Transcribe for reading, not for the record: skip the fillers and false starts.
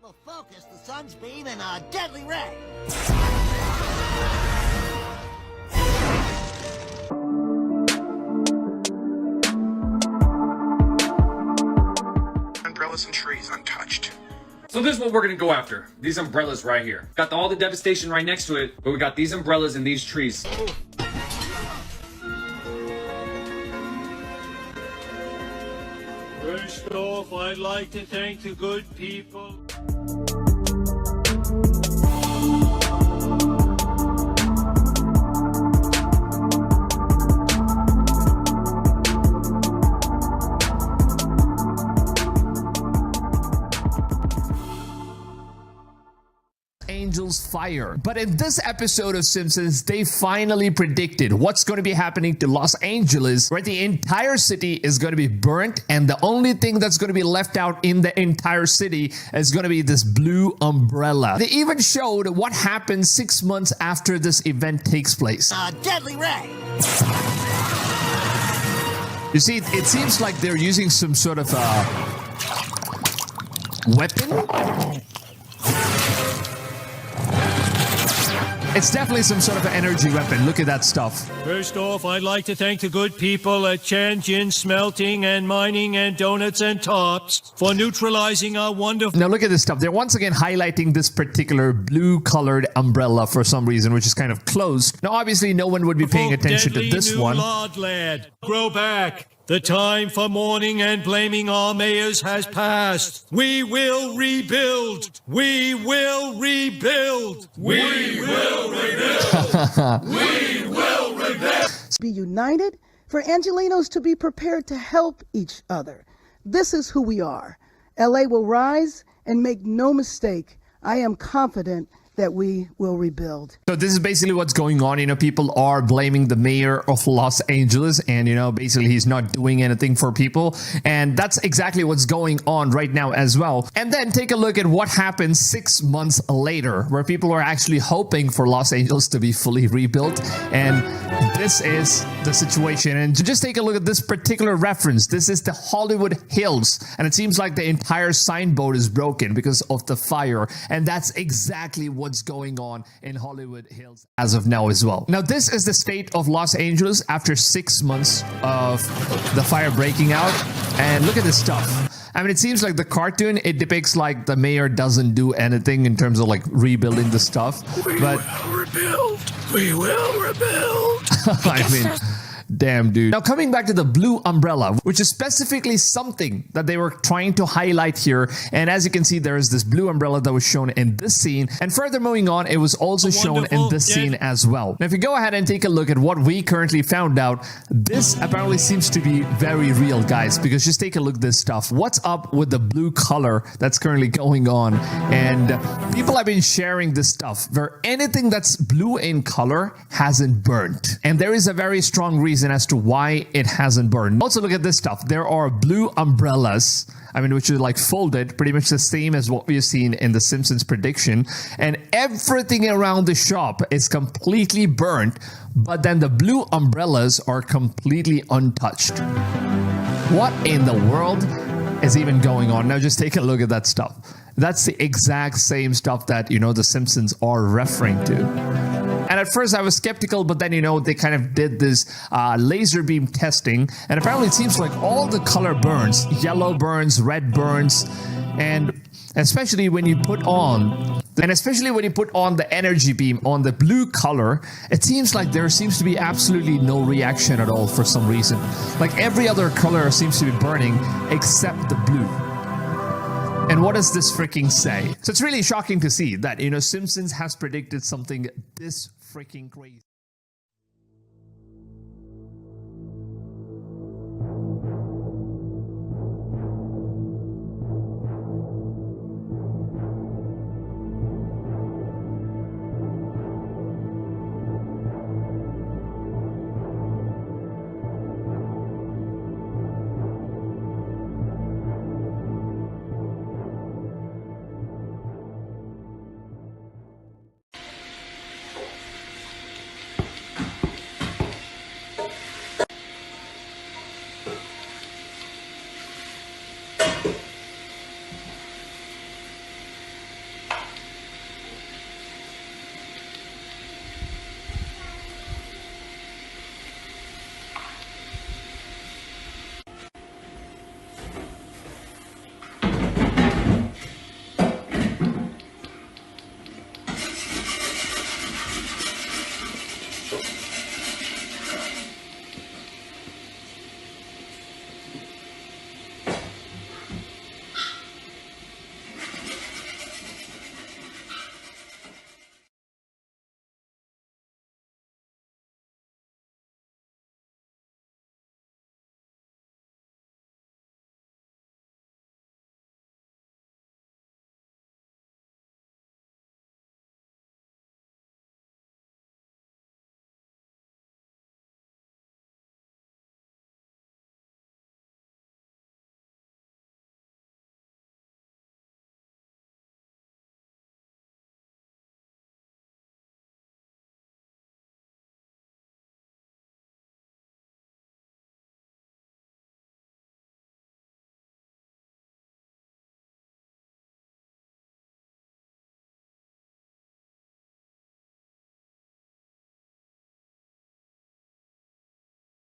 It will focus the sun's beam in a deadly ray. Umbrellas and trees untouched. So this is what we're gonna go after. These umbrellas right here. Got all the devastation right next to it, but we got these umbrellas and these trees. First off, I'd like to thank the good people. Angeles fire. But in this episode of Simpsons, they finally predicted what's going to be happening to Los Angeles, where the entire city is going to be burnt, and the only thing that's going to be left out in the entire city is going to be this blue umbrella. They even showed what happens 6 months after this event takes place. A deadly ray. You see, it seems like they're using some sort of weapon. It's definitely some sort of an energy weapon. Look at that stuff. First off, I'd like to thank the good people at Chan Smelting and Mining and Donuts and Tops for neutralizing our wonderful... Now look at this stuff. They're once again highlighting this particular blue-colored umbrella for some reason, which is kind of closed. Now obviously no one would be paying attention to this one. Lord lad, grow back. The time for mourning and blaming our mayors has passed. We will rebuild. We will rebuild. We will rebuild. We will rebuild. Be united, for Angelinos to be prepared to help each other. This is who we are. LA will rise, and make no mistake, I am confident that we will rebuild. So this is basically what's going on. You know, people are blaming the mayor of Los Angeles, and you know, basically he's not doing anything for people, and that's exactly what's going on right now as well. And then take a look at what happens 6 months later, where people are actually hoping for Los Angeles to be fully rebuilt, and this is the situation. And to just take a look at this particular reference, this is the Hollywood Hills, and it seems like the entire signboard is broken because of the fire, and that's exactly what's going on in Hollywood Hills as of now as well. Now this is the state of Los Angeles after 6 months of the fire breaking out, and look at this stuff. I mean, it seems like the cartoon, it depicts like the mayor doesn't do anything in terms of like rebuilding the stuff. We will rebuild. We will rebuild. I mean, damn, dude. Now, coming back to the blue umbrella, which is specifically something that they were trying to highlight here. And as you can see, there is this blue umbrella that was shown in this scene. And further moving on, it was also shown in this scene as well. Now, if you go ahead and take a look at what we currently found out, this apparently seems to be very real, guys, because just take a look at this stuff. What's up with the blue color that's currently going on? And people have been sharing this stuff where anything that's blue in color hasn't burnt. And there is a very strong reason as to why it hasn't burned. Also, look at this stuff. There are blue umbrellas, I mean, which are like folded, pretty much the same as what we've seen in the Simpsons prediction. And everything around the shop is completely burnt, but then the blue umbrellas are completely untouched. What in the world is even going on? Now just take a look at that stuff. That's the exact same stuff that, you know, the Simpsons are referring to. And at first I was skeptical, but then, you know, they kind of did this laser beam testing, and apparently it seems like all the color burns. Yellow burns, red burns, and especially when you put on the energy beam on the blue color, it seems like there seems to be absolutely no reaction at all for some reason. Like every other color seems to be burning except the blue. And what does this freaking say? So it's really shocking to see that, you know, Simpsons has predicted something this freaking crazy.